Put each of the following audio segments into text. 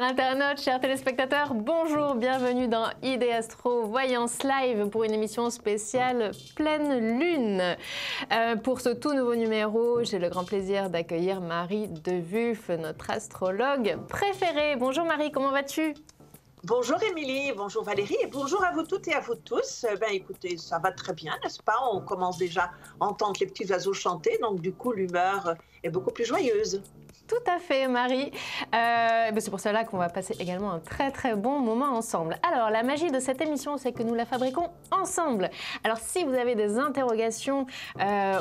Chers internautes, chers téléspectateurs, bonjour, bienvenue dans ID Astro Voyance Live pour une émission spéciale pleine lune. Pour ce tout nouveau numéro, j'ai le grand plaisir d'accueillir Marie Devulf, notre astrologue préférée. Bonjour Marie, comment vas-tu ? Bonjour Émilie, bonjour Valérie et bonjour à vous toutes et à vous tous. Écoutez, ça va très bien, n'est-ce pas? On commence déjà à entendre les petits oiseaux chanter, donc du coup l'humeur est beaucoup plus joyeuse. Tout à fait, Marie. C'est pour cela qu'on va passer également un très bon moment ensemble. Alors, la magie de cette émission, c'est que nous la fabriquons ensemble. Alors, si vous avez des interrogations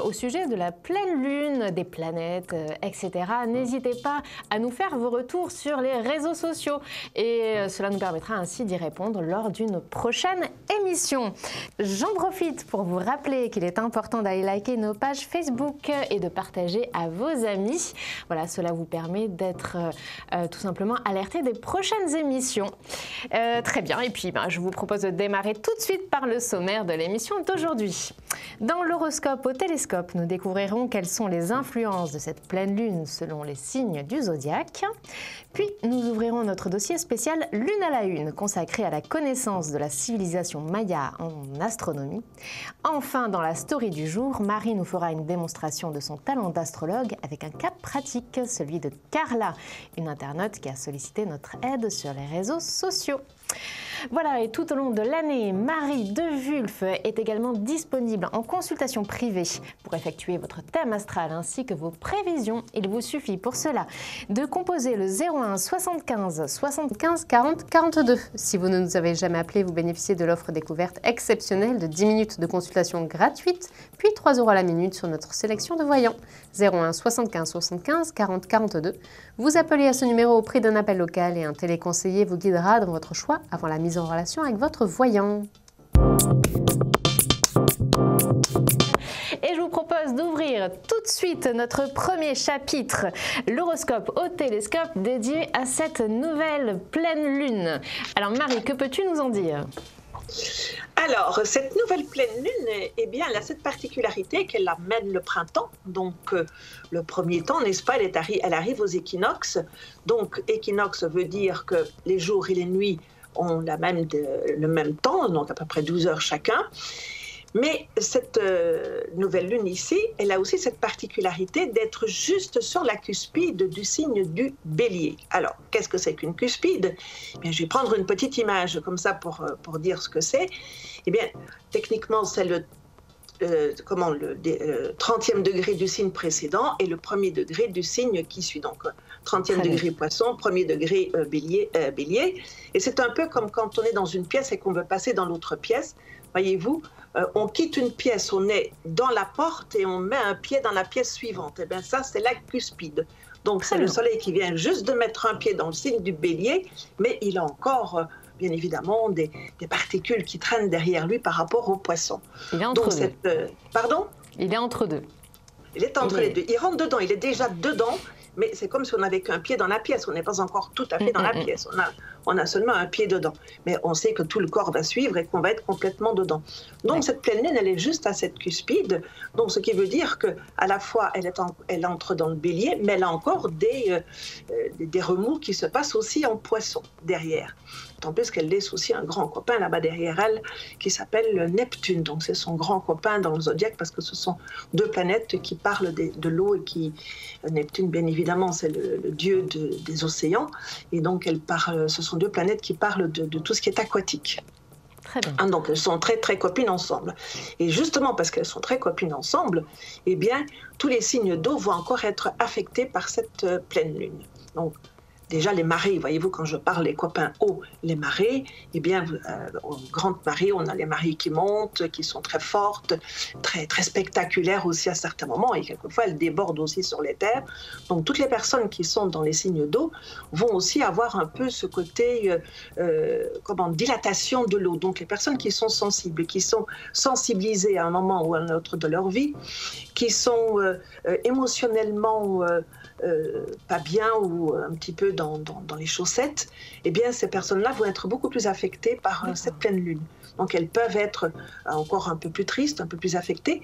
au sujet de la pleine lune, des planètes, etc., n'hésitez pas à nous faire vos retours sur les réseaux sociaux. Et cela nous permettra ainsi d'y répondre lors d'une prochaine émission. J'en profite pour vous rappeler qu'il est important d'aller liker nos pages Facebook et de partager à vos amis. Voilà, cela vous permet d'être tout simplement alerté des prochaines émissions. Très bien, et puis je vous propose de démarrer tout de suite par le sommaire de l'émission d'aujourd'hui. Dans l'horoscope au télescope, nous découvrirons quelles sont les influences de cette pleine lune selon les signes du zodiaque. Puis nous ouvrirons notre dossier spécial Lune à la Une, consacré à la connaissance de la civilisation maya en astronomie. Enfin, dans la story du jour, Marie nous fera une démonstration de son talent d'astrologue avec un cas pratique, celui de Carla, une internaute qui a sollicité notre aide sur les réseaux sociaux. Voilà, et tout au long de l'année, Marie Devulf est également disponible en consultation privée pour effectuer votre thème astral ainsi que vos prévisions. Il vous suffit pour cela de composer le 01 75 75 40 42. Si vous ne nous avez jamais appelé, vous bénéficiez de l'offre découverte exceptionnelle de 10 minutes de consultation gratuite, puis 3 € la minute sur notre sélection de voyants. 01 75 75 40 42. Vous appelez à ce numéro au prix d'un appel local et un téléconseiller vous guidera dans votre choix avant la mise en relation avec votre voyant. Et je vous propose d'ouvrir tout de suite notre premier chapitre, l'horoscope au télescope dédié à cette nouvelle pleine lune. Alors Marie, que peux-tu nous en dire ? Alors, cette nouvelle pleine lune, eh bien, elle a cette particularité qu'elle amène le printemps. Donc, le premier temps, n'est-ce pas, elle arrive aux équinoxes. Donc, équinoxe veut dire que les jours et les nuits ont le même temps, donc à peu près 12 heures chacun. Mais cette nouvelle lune ici, elle a aussi cette particularité d'être juste sur la cuspide du signe du Bélier. Alors, qu'est-ce que c'est qu'une cuspide ? Eh bien, je vais prendre une petite image comme ça pour dire ce que c'est. Eh bien, techniquement, c'est le 30e degré du signe précédent et le 1er degré du signe qui suit. Donc, 30e degré Poisson, 1er degré Bélier. Et c'est un peu comme quand on est dans une pièce et qu'on veut passer dans l'autre pièce. Voyez-vous, on quitte une pièce, on est dans la porte et on met un pied dans la pièce suivante. Eh bien, ça, c'est la cuspide. Donc, c'est le soleil qui vient juste de mettre un pied dans le signe du Bélier, mais il a encore, bien évidemment, des particules qui traînent derrière lui par rapport au Poisson. Il est entre deux. Pardon ? Il est entre deux. Il est entre les deux. Il rentre dedans, il est déjà dedans, mais c'est comme si on n'avait qu'un pied dans la pièce. On n'est pas encore tout à fait dans la pièce. On a seulement un pied dedans. Mais on sait que tout le corps va suivre et qu'on va être complètement dedans. Donc, cette pleine lune, elle est juste à cette cuspide. Donc, ce qui veut dire qu'à la fois, elle entre dans le Bélier, mais elle a encore des remous qui se passent aussi en Poisson derrière. Tant plus qu'elle laisse aussi un grand copain là-bas derrière elle qui s'appelle Neptune. Donc, c'est son grand copain dans le zodiaque parce que ce sont deux planètes qui parlent de l'eau et qui... Neptune, bien évidemment, c'est le dieu des océans. Et donc, ce sont deux planètes qui parlent de tout ce qui est aquatique. Très bien. Donc, elles sont très copines ensemble. Et justement, parce qu'elles sont très copines ensemble, eh bien, tous les signes d'eau vont encore être affectés par cette pleine lune. Donc, déjà, les marées, voyez-vous, quand je parle les copains eau, les marées, eh bien, aux grandes marées, on a les marées qui montent, qui sont très fortes, très spectaculaires aussi à certains moments, et quelquefois, elles débordent aussi sur les terres. Donc, toutes les personnes qui sont dans les signes d'eau vont aussi avoir un peu ce côté, dilatation de l'eau. Donc, les personnes qui sont sensibles, qui sont sensibilisées à un moment ou à un autre de leur vie, qui sont émotionnellement... pas bien ou un petit peu dans les chaussettes, eh bien, ces personnes-là vont être beaucoup plus affectées par cette pleine lune. Donc, elles peuvent être encore un peu plus tristes, un peu plus affectées.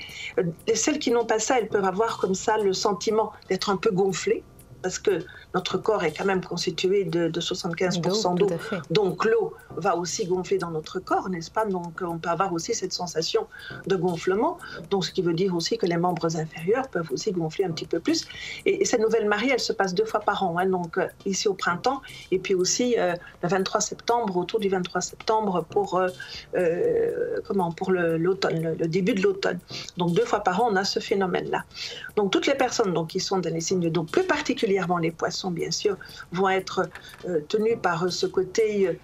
Et celles qui n'ont pas ça, elles peuvent avoir comme ça le sentiment d'être un peu gonflées. parce que notre corps est quand même constitué de 75% d'eau. Donc l'eau va aussi gonfler dans notre corps, n'est-ce pas? Donc on peut avoir aussi cette sensation de gonflement, donc ce qui veut dire aussi que les membres inférieurs peuvent aussi gonfler un petit peu plus. Et cette nouvelle marée, elle se passe 2 fois par an, hein, donc ici au printemps, et puis aussi le 23 septembre, autour du 23 septembre pour l'automne, le début de l'automne. Donc 2 fois par an, on a ce phénomène-là. Donc toutes les personnes donc, qui sont dans les signes d'eau, plus particulièrement les poissons, bien sûr, vont être tenus par ce côté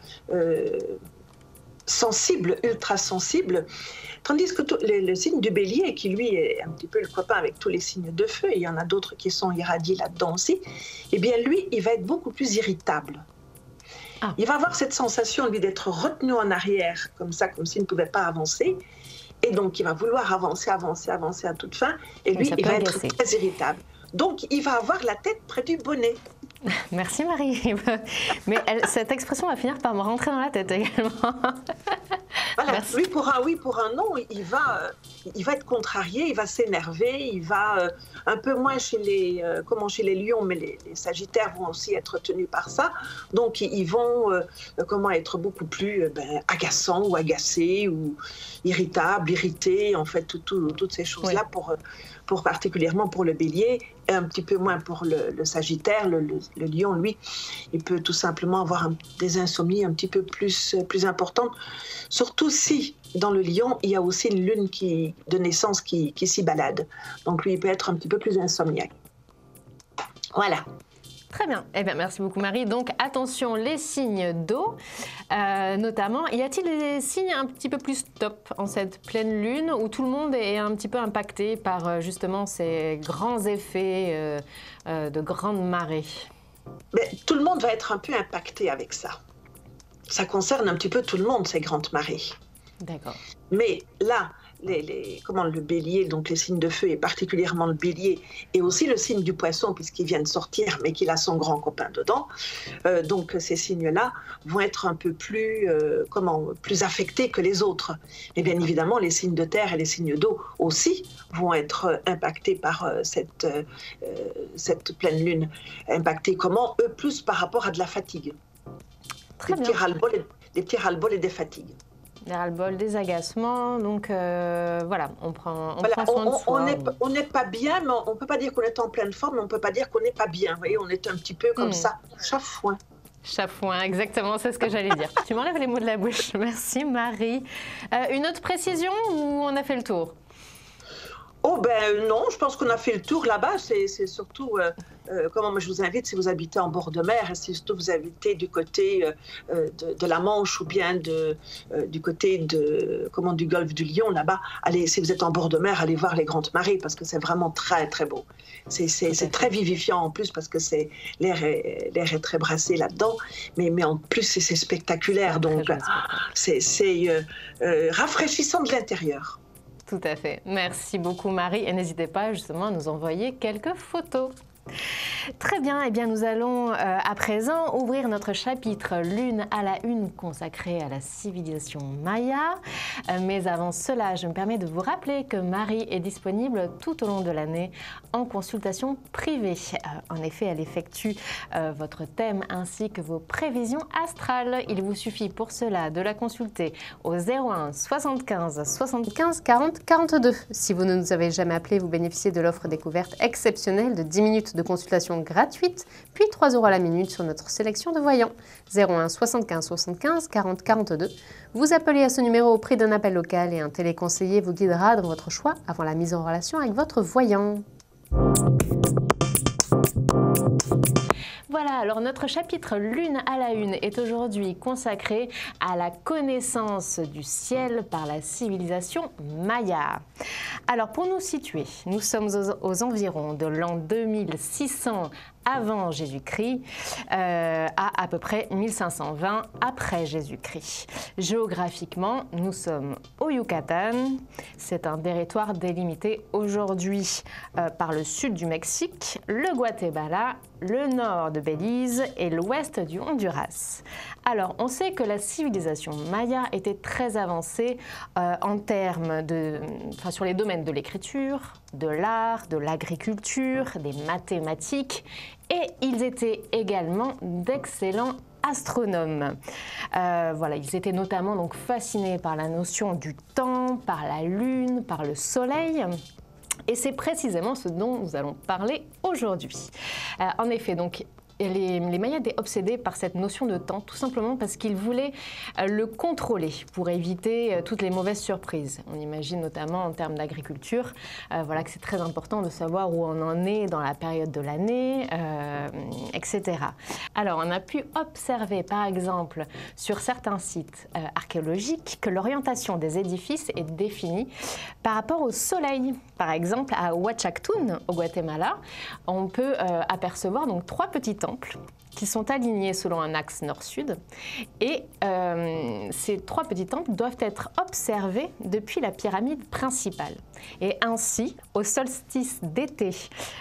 sensible, ultra sensible, tandis que le signe du bélier, qui lui est un petit peu le copain avec tous les signes de feu, et il y en a d'autres qui sont irradiés là-dedans aussi, eh bien lui, il va être beaucoup plus irritable. Ah. Il va avoir cette sensation, lui, d'être retenu en arrière, comme ça, comme s'il ne pouvait pas avancer, et donc il va vouloir avancer à toute fin, et lui, il va être très irritable. Donc, il va avoir la tête près du bonnet. Merci Marie. Mais cette expression va finir par me rentrer dans la tête également. Voilà, lui pour un oui, pour un non, il va être contrarié, il va s'énerver, il va un peu moins chez les lions, mais les sagittaires vont aussi être tenus par ça. Donc ils vont être beaucoup plus agaçants ou agacés ou irritables, irrités, en fait toutes ces choses-là pour particulièrement pour le bélier, et un petit peu moins pour le sagittaire. Le lion, lui, il peut tout simplement avoir des insomnies un petit peu plus importantes, surtout si dans le lion, il y a aussi une lune de naissance qui s'y balade. Donc lui, il peut être un petit peu plus insomniaque. Voilà. Très bien. Eh bien, merci beaucoup Marie. Donc attention, les signes d'eau, notamment. Y a-t-il des signes un petit peu plus top en cette pleine lune où tout le monde est un petit peu impacté par justement ces grands effets de grandes marées? Mais tout le monde va être un peu impacté avec ça. Ça concerne un petit peu tout le monde, ces grandes marées. D'accord. Mais là, le bélier, donc les signes de feu, et particulièrement le bélier, et aussi le signe du poisson, puisqu'il vient de sortir, mais qu'il a son grand copain dedans, donc ces signes-là vont être un peu plus affectés que les autres. Et bien évidemment, les signes de terre et les signes d'eau aussi vont être impactés par cette pleine lune. Impactés comment? Eux, plus par rapport à de la fatigue. Des petits ras-le-bol et des fatigues. Des ras-le-bol, des agacements, donc voilà, on prend soin de soi. On n'est pas bien, mais on ne peut pas dire qu'on est en pleine forme, mais on ne peut pas dire qu'on n'est pas bien. Vous voyez, on est un petit peu comme ça, chafouin. Chafouin, exactement, c'est ce que j'allais dire. Tu m'enlèves les mots de la bouche. Merci Marie. Une autre précision ou on a fait le tour? Oh ben non, je pense qu'on a fait le tour là-bas. C'est surtout, moi je vous invite, si vous habitez en bord de mer, et si surtout vous habitez du côté de la Manche ou bien du côté du golfe du Lion, là-bas, allez, si vous êtes en bord de mer, allez voir les grandes marées parce que c'est vraiment très très beau. C'est très vivifiant en plus parce que l'air est très brassé là-dedans, mais en plus c'est spectaculaire, donc c'est rafraîchissant de l'intérieur. Tout à fait. Merci beaucoup Marie et n'hésitez pas justement à nous envoyer quelques photos. Très bien, eh bien nous allons à présent ouvrir notre chapitre Lune à la une consacré à la civilisation Maya. Mais avant cela, je me permets de vous rappeler que Marie est disponible tout au long de l'année en consultation privée. En effet, elle effectue votre thème ainsi que vos prévisions astrales. Il vous suffit pour cela de la consulter au 01 75 75 40 42. Si vous ne nous avez jamais appelé, vous bénéficiez de l'offre découverte exceptionnelle de 10 minutes de consultation gratuite, puis 3 € à la minute sur notre sélection de voyants. 01 75 75 40 42. Vous appelez à ce numéro au prix d'un appel local et un téléconseiller vous guidera dans votre choix avant la mise en relation avec votre voyant. Voilà, alors notre chapitre Lune à la une est aujourd'hui consacré à la connaissance du ciel par la civilisation Maya. Alors pour nous situer, nous sommes aux environs de l'an 2600 avant Jésus-Christ à peu près 1520 après Jésus-Christ. Géographiquement, nous sommes au Yucatan. C'est un territoire délimité aujourd'hui par le sud du Mexique, le Guatemala, le nord de Belize et l'ouest du Honduras. Alors, on sait que la civilisation maya était très avancée en termes sur les domaines de l'écriture, de l'art, de l'agriculture, des mathématiques, et ils étaient également d'excellents astronomes. Ils étaient notamment donc fascinés par la notion du temps, par la lune, par le soleil. Et c'est précisément ce dont nous allons parler aujourd'hui. En effet, donc, les Mayas étaient obsédés par cette notion de temps, tout simplement parce qu'ils voulaient le contrôler pour éviter toutes les mauvaises surprises. On imagine notamment en termes d'agriculture, que c'est très important de savoir où on en est dans la période de l'année, etc. Alors, on a pu observer, par exemple, sur certains sites archéologiques, que l'orientation des édifices est définie par rapport au soleil. Par exemple, à Huachactún, au Guatemala, on peut apercevoir donc 3 petits temples qui sont alignés selon un axe nord-sud. Et ces 3 petits temples doivent être observés depuis la pyramide principale. Et ainsi, au solstice d'été,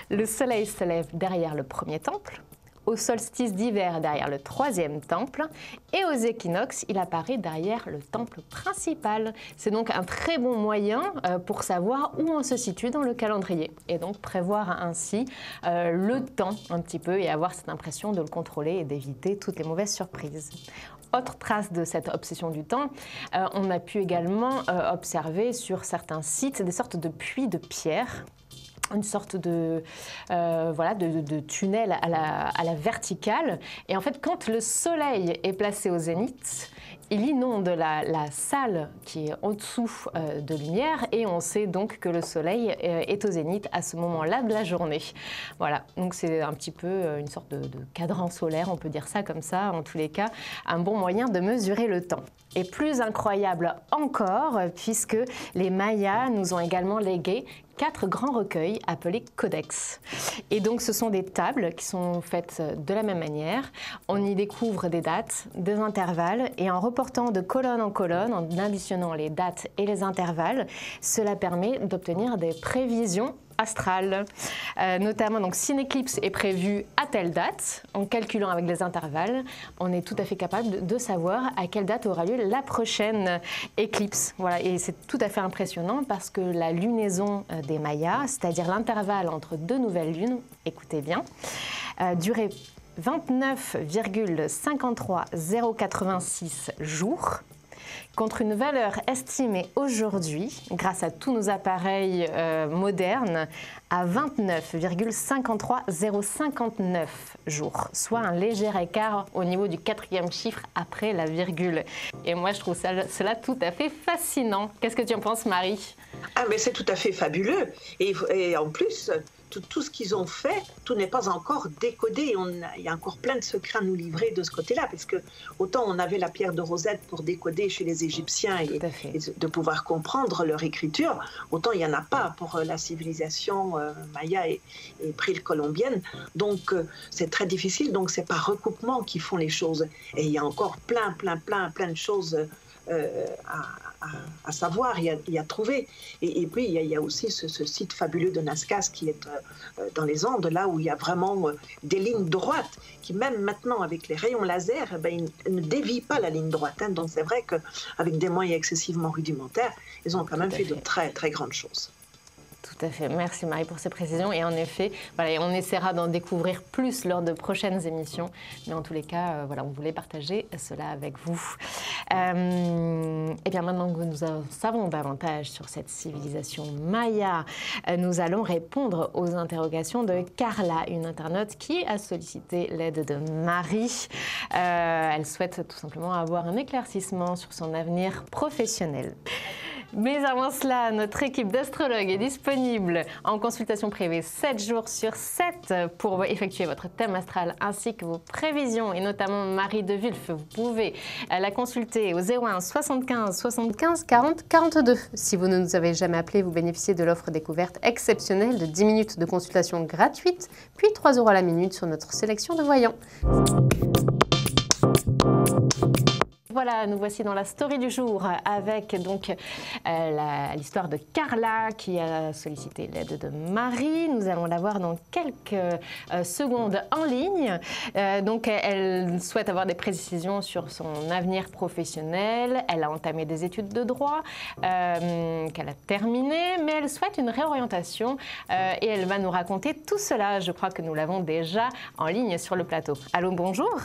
le soleil se lève derrière le premier temple, au solstice d'hiver derrière le 3e temple, et aux équinoxes, il apparaît derrière le temple principal. C'est donc un très bon moyen pour savoir où on se situe dans le calendrier, et donc prévoir ainsi le temps un petit peu, et avoir cette impression de le contrôler et d'éviter toutes les mauvaises surprises. Autre trace de cette obsession du temps, on a pu également observer sur certains sites des sortes de puits de pierre, une sorte de tunnel à la verticale. Et en fait, quand le soleil est placé au zénith, il inonde la salle qui est en dessous de lumière, et on sait donc que le soleil est au zénith à ce moment-là de la journée. Voilà, donc c'est un petit peu une sorte de cadran solaire, on peut dire ça comme ça, en tous les cas, un bon moyen de mesurer le temps. Et plus incroyable encore, puisque les Mayas nous ont également légué 4 grands recueils appelés codex. Et donc ce sont des tables qui sont faites de la même manière. On y découvre des dates, des intervalles, et en reportant de colonne en colonne, en additionnant les dates et les intervalles, cela permet d'obtenir des prévisions astrale. Notamment, donc, si une éclipse est prévue à telle date, en calculant avec les intervalles, on est tout à fait capable de savoir à quelle date aura lieu la prochaine éclipse. Voilà, et c'est tout à fait impressionnant parce que la lunaison des Mayas, c'est-à-dire l'intervalle entre 2 nouvelles lunes, écoutez bien, durait 29,53086 jours, contre une valeur estimée aujourd'hui, grâce à tous nos appareils modernes, à 29,53059 jours, soit un léger écart au niveau du 4e chiffre après la virgule. Et moi, je trouve cela tout à fait fascinant. Qu'est-ce que tu en penses, Marie? Ah, mais c'est tout à fait fabuleux. Et en plus, tout ce qu'ils ont fait, tout n'est pas encore décodé. Il y a encore plein de secrets à nous livrer de ce côté-là, parce que autant on avait la pierre de Rosette pour décoder chez les Égyptiens et de pouvoir comprendre leur écriture, autant il n'y en a pas pour la civilisation maya et précolombienne. Donc c'est très difficile, donc c'est par recoupement qu'ils font les choses. Et il y a encore plein de choses à savoir et à trouver. Et puis, il y a aussi ce site fabuleux de Nazca qui est dans les Andes, là où il y a vraiment des lignes droites qui, même maintenant, avec les rayons laser, ils ne dévient pas la ligne droite. Donc, c'est vrai qu'avec des moyens excessivement rudimentaires, ils ont quand même fait de très, très grandes choses. Tout à fait. Merci Marie pour ces précisions. Et en effet, on essaiera d'en découvrir plus lors de prochaines émissions. Mais en tous les cas, on voulait partager cela avec vous. Et bien maintenant que nous en savons davantage sur cette civilisation maya, nous allons répondre aux interrogations de Carla, une internaute qui a sollicité l'aide de Marie. Elle souhaite tout simplement avoir un éclaircissement sur son avenir professionnel. Mais avant cela, notre équipe d'astrologues est disponible en consultation privée 7 jours sur 7 pour effectuer votre thème astral ainsi que vos prévisions, et notamment Marie de Wulf. Vous pouvez la consulter au 01 75 75 40 42. Si vous ne nous avez jamais appelé, vous bénéficiez de l'offre découverte exceptionnelle de 10 minutes de consultation gratuite, puis 3 € la minute sur notre sélection de voyants. voilà, nous voici dans la story du jour avec donc l'histoire de Carla qui a sollicité l'aide de Marie. Nous allons la voir dans quelques secondes en ligne. Donc elle souhaite avoir des précisions sur son avenir professionnel. Elle a entamé des études de droit qu'elle a terminées, mais elle souhaite une réorientation et elle va nous raconter tout cela. Je crois que nous l'avons déjà en ligne sur le plateau. Allô, bonjour.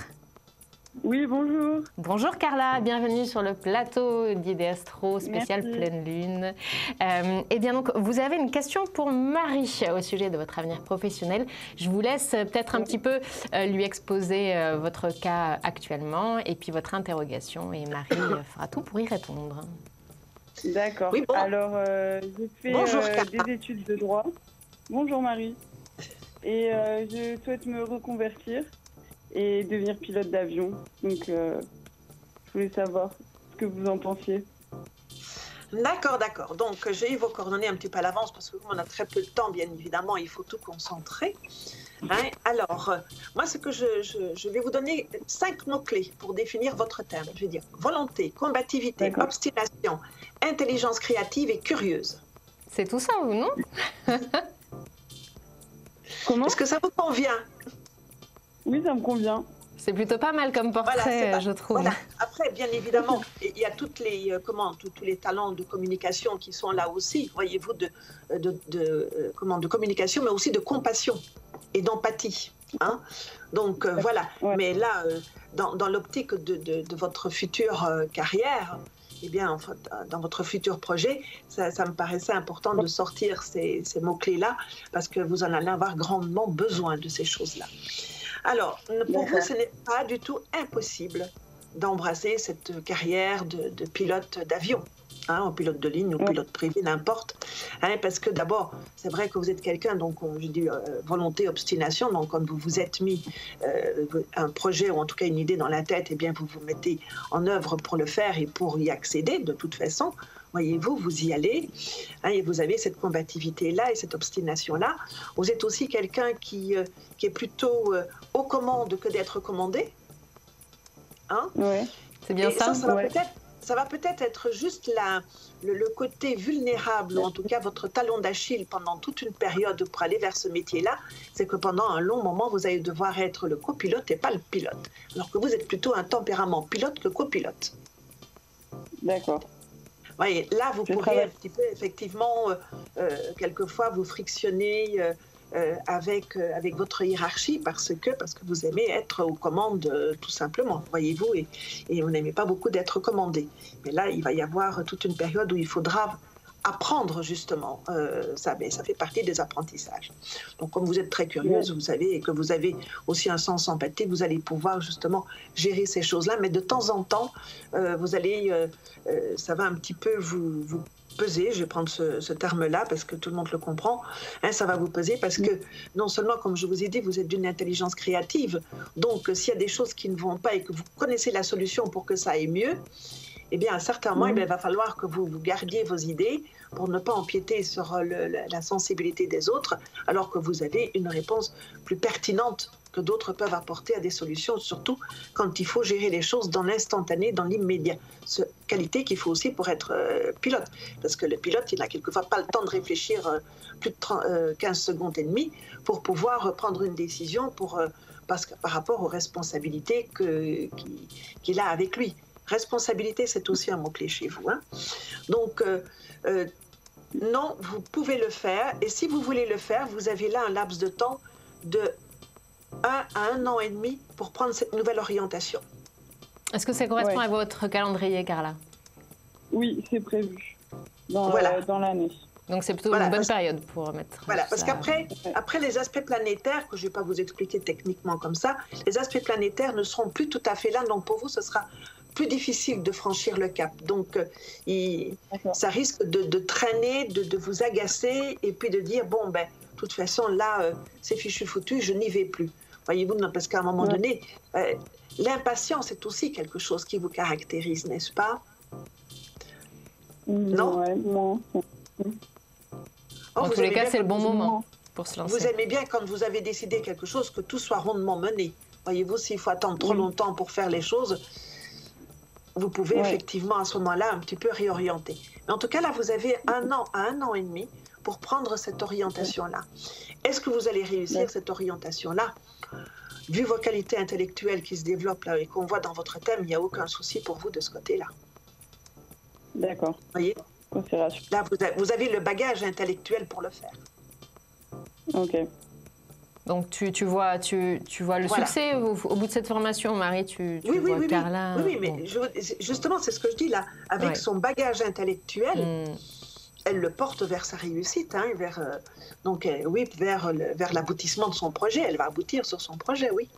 Oui, bonjour. Bonjour Carla, bienvenue sur le plateau d'Idées Astro spécial Merci. Pleine Lune. Eh bien donc, vous avez une question pour Marie au sujet de votre avenir professionnel. Je vous laisse peut-être un petit peu lui exposer votre cas actuellement et puis votre interrogation et Marie fera tout pour y répondre. D'accord. Oui, bon. Alors, j'ai fait Bonjour, des études de droit. Bonjour Marie. Et je souhaite me reconvertir et devenir pilote d'avion. Donc, je voulais savoir ce que vous en pensiez. D'accord, d'accord. Donc, j'ai eu vos coordonnées un petit peu à l'avance parce que on a très peu de temps, bien évidemment, il faut tout concentrer. Hein? Alors, moi, ce que je vais vous donner 5 mots-clés pour définir votre terme. Je vais dire volonté, combativité, obstination, intelligence créative et curieuse. C'est tout ça, ou non? Comment? Est-ce que ça vous convient? Oui, ça me convient. C'est plutôt pas mal comme portrait, Voilà, je trouve. Voilà. Après, bien évidemment, il y a toutes les, tous les talents de communication qui sont là aussi, voyez-vous, de communication, mais aussi de compassion et d'empathie. Hein? Donc, voilà. Ouais. Mais là, dans l'optique de votre future carrière, eh bien, en fait, dans votre futur projet, ça me paraissait important de sortir ces mots-clés-là parce que vous en allez avoir grandement besoin de ces choses-là. Alors, pour vous, ce n'est pas du tout impossible d'embrasser cette carrière de pilote d'avion, hein, pilote de ligne ou pilote privé, n'importe. Hein, parce que d'abord, c'est vrai que vous êtes quelqu'un, donc je dis volonté, obstination, donc quand vous vous êtes mis un projet ou en tout cas une idée dans la tête, eh bien vous vous mettez en œuvre pour le faire et pour y accéder de toute façon. Voyez-vous, vous y allez, hein, et vous avez cette combativité-là et cette obstination-là. Vous êtes aussi quelqu'un qui est plutôt aux commandes que d'être commandé. Hein? Ouais. C'est bien et ça, ça va peut-être être juste le côté vulnérable, ou en tout cas votre talon d'Achille pendant toute une période pour aller vers ce métier-là, c'est que pendant un long moment, vous allez devoir être le copilote et pas le pilote. Alors que vous êtes plutôt un tempérament pilote que copilote. D'accord. Voyez, là, vous pourrez un petit peu, effectivement, quelquefois vous frictionner avec votre hiérarchie parce que vous aimez être aux commandes, tout simplement, voyez-vous, et vous n'aimez pas beaucoup d'être commandé. Mais là, il va y avoir toute une période où il faudra apprendre, justement, ça fait partie des apprentissages. Donc, comme vous êtes très curieuse, vous savez, et que vous avez aussi un sens empathique, vous allez pouvoir, justement, gérer ces choses-là, mais de temps en temps, vous allez, ça va un petit peu vous peser, je vais prendre ce terme-là parce que tout le monde le comprend, hein, ça va vous peser parce que non seulement, comme je vous ai dit, vous êtes d'une intelligence créative, donc s'il y a des choses qui ne vont pas et que vous connaissez la solution pour que ça aille mieux, eh bien, à certains moments, il va falloir que vous gardiez vos idées pour ne pas empiéter sur la sensibilité des autres, alors que vous avez une réponse plus pertinente que d'autres peuvent apporter à des solutions, surtout quand il faut gérer les choses dans l'instantané, dans l'immédiat. Qualité qu'il faut aussi pour être pilote, parce que le pilote, il n'a quelquefois pas le temps de réfléchir plus de 15 secondes et demie pour pouvoir prendre une décision parce que, par rapport aux responsabilités qu'il a avec lui. Responsabilité, c'est aussi un mot-clé chez vous. Hein. Donc, non, vous pouvez le faire. Et si vous voulez le faire, vous avez là un laps de temps de 1 à 1 an et demi pour prendre cette nouvelle orientation. Est-ce que ça correspond à votre calendrier, Carla? Oui, c'est prévu dans l'année. Donc c'est plutôt une bonne période pour mettre. Voilà, parce qu'après les aspects planétaires, que je ne vais pas vous expliquer techniquement comme ça, les aspects planétaires ne seront plus tout à fait là. Donc pour vous, ce sera plus difficile de franchir le cap. Donc, ça risque de traîner, de vous agacer et puis de dire, bon, ben, de toute façon, là, c'est fichu foutu, je n'y vais plus. Voyez-vous, parce qu'à un moment donné, l'impatience est aussi quelque chose qui vous caractérise, n'est-ce pas? Non? Non. En tous les cas, c'est le bon moment pour se lancer. Vous aimez bien quand vous avez décidé quelque chose que tout soit rondement mené. Voyez-vous, s'il faut attendre trop longtemps pour faire les choses, vous pouvez effectivement à ce moment-là un petit peu réorienter. Mais en tout cas, là, vous avez 1 an à 1 an et demi pour prendre cette orientation-là. Est-ce que vous allez réussir cette orientation-là? Vu vos qualités intellectuelles qui se développent là et qu'on voit dans votre thème, il n'y a aucun souci pour vous de ce côté-là. D'accord. Vous voyez? Là, vous avez le bagage intellectuel pour le faire. Ok. Donc tu vois le succès au bout de cette formation, Marie, tu vois Carla. Oui, mais justement, c'est ce que je dis là. Avec son bagage intellectuel, elle le porte vers sa réussite, hein, vers l'aboutissement de son projet. Elle va aboutir sur son projet, oui.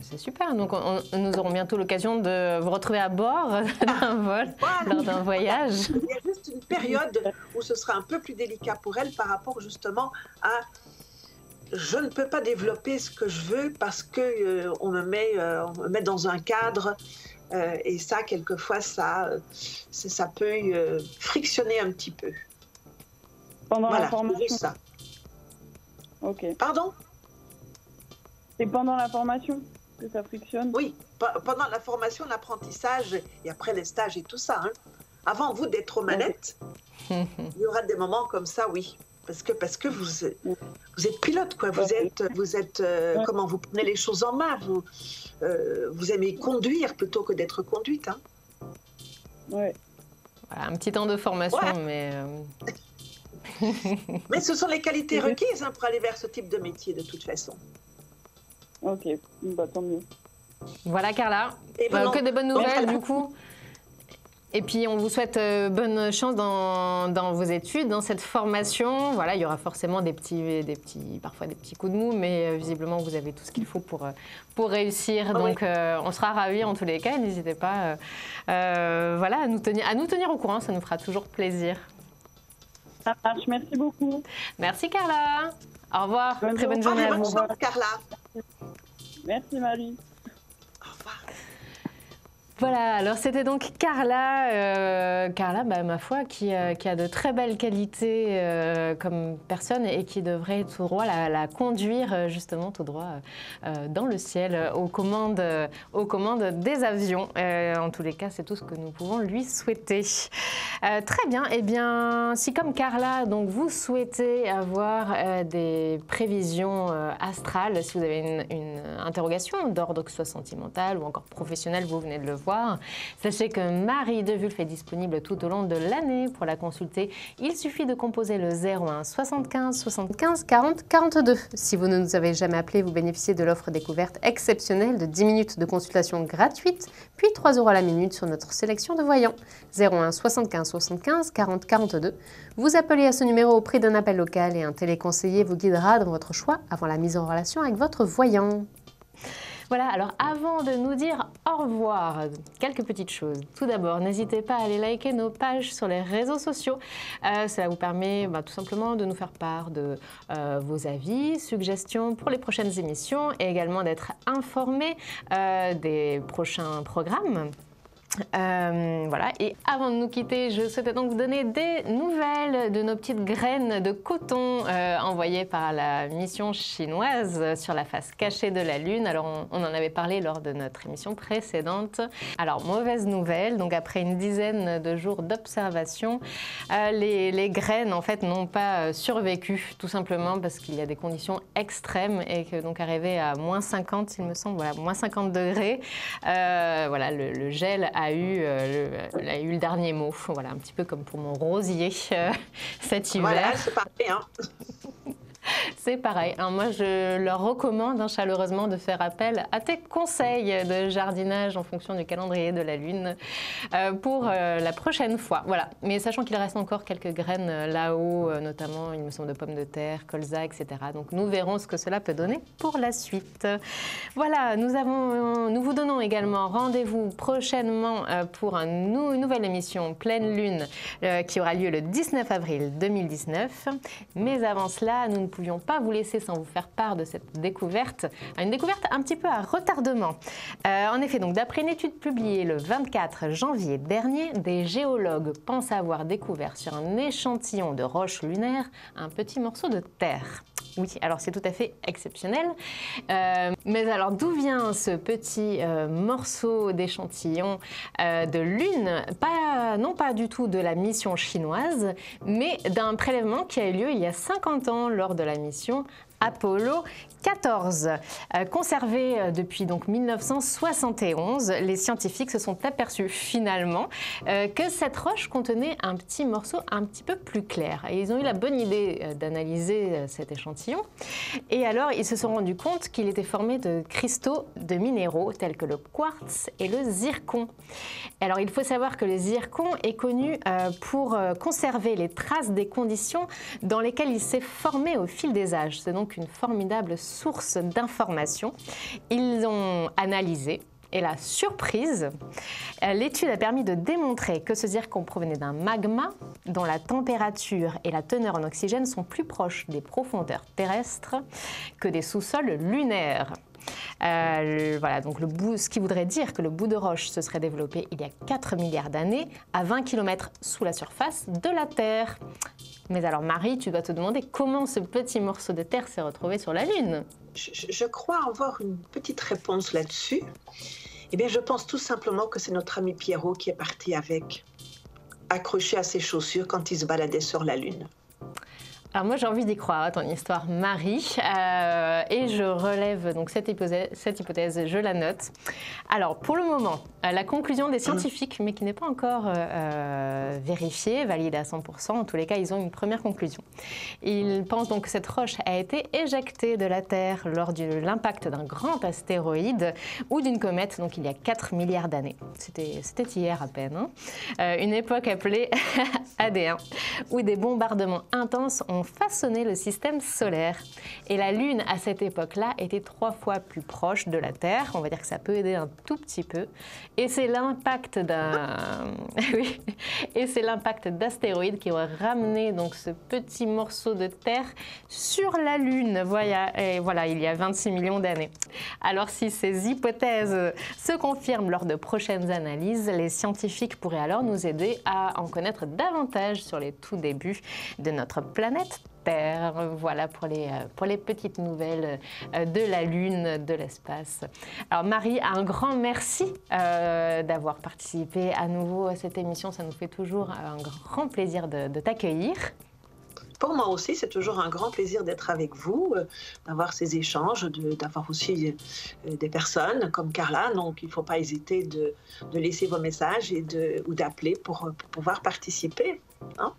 C'est super. Donc nous aurons bientôt l'occasion de vous retrouver à bord d'un vol, lors d'un voyage. Il y a juste une période où ce sera un peu plus délicat pour elle par rapport justement à je ne peux pas développer ce que je veux parce que on me met dans un cadre et ça quelquefois ça peut frictionner un petit peu. Pendant la formation. Ça. Ok. Pardon? C'est pendant la formation que ça frictionne? Oui, pendant la formation, l'apprentissage et après les stages et tout ça. Hein. Avant vous d'être aux manettes, il y aura des moments comme ça, oui. Parce que vous êtes pilote, quoi. Vous êtes comment vous prenez les choses en main. Vous aimez conduire plutôt que d'être conduite. Hein. Ouais. Voilà, un petit temps de formation, mais... mais ce sont les qualités requises hein, pour aller vers ce type de métier, de toute façon. Ok, bah, tant mieux. Voilà, Carla. Que des bonnes nouvelles, du coup. Et puis, on vous souhaite bonne chance dans vos études, dans cette formation. Voilà, il y aura forcément parfois des petits coups de mou, mais visiblement, vous avez tout ce qu'il faut pour réussir. Donc, on sera ravis en tous les cas. N'hésitez pas voilà, à nous tenir au courant. Ça nous fera toujours plaisir. Ça marche. Merci beaucoup. Merci, Carla. Au revoir. Très bonne journée à vous. Bonne chance, Carla. Merci, Marie. Au revoir. Voilà, alors c'était donc Carla, ma foi, qui a de très belles qualités comme personne et qui devrait tout droit la conduire justement tout droit dans le ciel aux commandes des avions. En tous les cas, c'est tout ce que nous pouvons lui souhaiter. Très bien, eh bien, si comme Carla, donc vous souhaitez avoir des prévisions astrales, si vous avez une interrogation d'ordre que ce soit sentimental ou encore professionnel, vous venez de le voir, sachez que Marie Devulf est disponible tout au long de l'année pour la consulter. Il suffit de composer le 01 75 75 40 42. Si vous ne nous avez jamais appelé, vous bénéficiez de l'offre découverte exceptionnelle de 10 minutes de consultation gratuite, puis 3 € la minute sur notre sélection de voyants. 01 75 75 40 42. Vous appelez à ce numéro au prix d'un appel local et un téléconseiller vous guidera dans votre choix avant la mise en relation avec votre voyant. Voilà, alors avant de nous dire au revoir, quelques petites choses. Tout d'abord, n'hésitez pas à aller liker nos pages sur les réseaux sociaux. Cela vous permet tout simplement de nous faire part de vos avis, suggestions pour les prochaines émissions et également d'être informé des prochains programmes. Voilà, et avant de nous quitter, je souhaitais donc vous donner des nouvelles de nos petites graines de coton envoyées par la mission chinoise sur la face cachée de la Lune. Alors, on en avait parlé lors de notre émission précédente. Alors, mauvaise nouvelle, donc après une dizaine de jours d'observation, les graines, en fait, n'ont pas survécu, tout simplement parce qu'il y a des conditions extrêmes et que, donc, arrivé à moins 50, il me semble, voilà, moins 50 degrés, voilà, le gel a eu le dernier mot. Voilà, un petit peu comme pour mon rosier cet hiver. Voilà, c'est parfait, hein. C'est pareil. Alors moi, je leur recommande chaleureusement de faire appel à tes conseils de jardinage en fonction du calendrier de la Lune pour la prochaine fois. Voilà. Mais sachant qu'il reste encore quelques graines là-haut, notamment, il me semble, de pommes de terre, colza, etc. Donc, nous verrons ce que cela peut donner pour la suite. Voilà, nous vous donnons également rendez-vous prochainement pour une nouvelle émission Pleine Lune qui aura lieu le 19 avril 2019. Mais avant cela, nous ne pouvions pas vous laisser sans vous faire part de cette découverte, une découverte un petit peu à retardement. En effet, donc d'après une étude publiée le 24 janvier dernier, des géologues pensent avoir découvert sur un échantillon de roche lunaire un petit morceau de terre. Oui, alors c'est tout à fait exceptionnel. Mais alors d'où vient ce petit morceau d'échantillon de Lune? Non pas du tout de la mission chinoise, mais d'un prélèvement qui a eu lieu il y a 50 ans lors de la mission Apollo 14. Conservé depuis donc 1971, les scientifiques se sont aperçus finalement que cette roche contenait un petit morceau un petit peu plus clair. Et ils ont eu la bonne idée d'analyser cet échantillon. Et alors, ils se sont rendus compte qu'il était formé de cristaux de minéraux tels que le quartz et le zircon. Alors, il faut savoir que le zircon est connu pour conserver les traces des conditions dans lesquelles il s'est formé au fil des âges. C'est donc une formidable source d'informations. Ils ont analysé. Et la surprise, l'étude a permis de démontrer que ce zircon provenait d'un magma dont la température et la teneur en oxygène sont plus proches des profondeurs terrestres que des sous-sols lunaires. Voilà, donc ce qui voudrait dire que le bout de roche se serait développé il y a 4 milliards d'années à 20 km sous la surface de la Terre. Mais alors Marie, tu dois te demander comment ce petit morceau de terre s'est retrouvé sur la Lune. Je crois avoir une petite réponse là-dessus. Eh bien, je pense tout simplement que c'est notre ami Pierrot qui est parti avec, accroché à ses chaussures quand il se baladait sur la Lune. Alors moi j'ai envie d'y croire à ton histoire Marie et je relève donc cette hypothèse, je la note. Alors pour le moment, la conclusion des scientifiques, mais qui n'est pas encore vérifiée, validée à 100%, en tous les cas ils ont une première conclusion. Ils pensent donc que cette roche a été éjectée de la Terre lors de l'impact d'un grand astéroïde ou d'une comète, donc il y a 4 milliards d'années. C'était hier à peine. Une époque appelée AD1, où des bombardements intenses ont façonné le système solaire. Et la Lune, à cette époque-là, était 3 fois plus proche de la Terre. On va dire que ça peut aider un tout petit peu. Et c'est l'impact oui. Et c'est l'impact d'astéroïdes qui aurait ramené donc ce petit morceau de Terre sur la Lune. Et voilà, il y a 26 millions d'années. Alors si ces hypothèses se confirment lors de prochaines analyses, les scientifiques pourraient alors nous aider à en connaître davantage sur les tout débuts de notre planète Terre. Voilà pour les petites nouvelles de la Lune, de l'espace. Alors Marie, un grand merci d'avoir participé à nouveau à cette émission. Ça nous fait toujours un grand plaisir de t'accueillir. Pour moi aussi, c'est toujours un grand plaisir d'être avec vous, d'avoir ces échanges, d'avoir aussi des personnes comme Carla. Donc, il ne faut pas hésiter de laisser vos messages ou d'appeler pour pouvoir participer. Hein?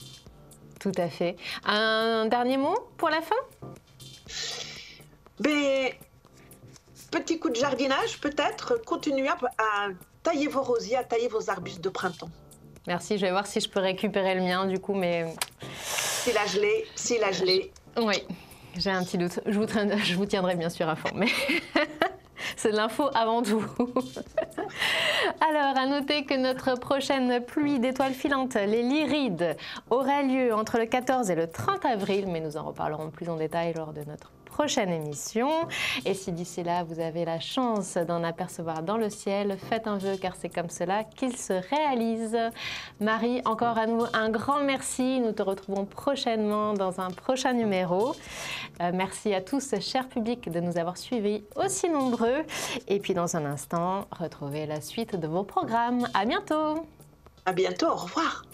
Tout à fait. Un dernier mot pour la fin? Petit coup de jardinage, peut-être. Continuez à tailler vos rosiers, à tailler vos arbustes de printemps. Merci, je vais voir si je peux récupérer le mien du coup, mais... Si la gelée. Oui, j'ai un petit doute. Je vous tiendrai bien sûr informé. C'est de l'info avant tout. Alors, à noter que notre prochaine pluie d'étoiles filantes, les Lyrides, aura lieu entre le 14 et le 30 avril, mais nous en reparlerons plus en détail lors de notre prochaine émission. Et si d'ici là, vous avez la chance d'en apercevoir dans le ciel, faites un vœu car c'est comme cela qu'il se réalise. Marie, encore à nouveau, un grand merci. Nous te retrouvons prochainement dans un prochain numéro. Merci à tous, chers publics, de nous avoir suivis aussi nombreux. Et puis dans un instant, retrouvez la suite de vos programmes. À bientôt. À bientôt, au revoir.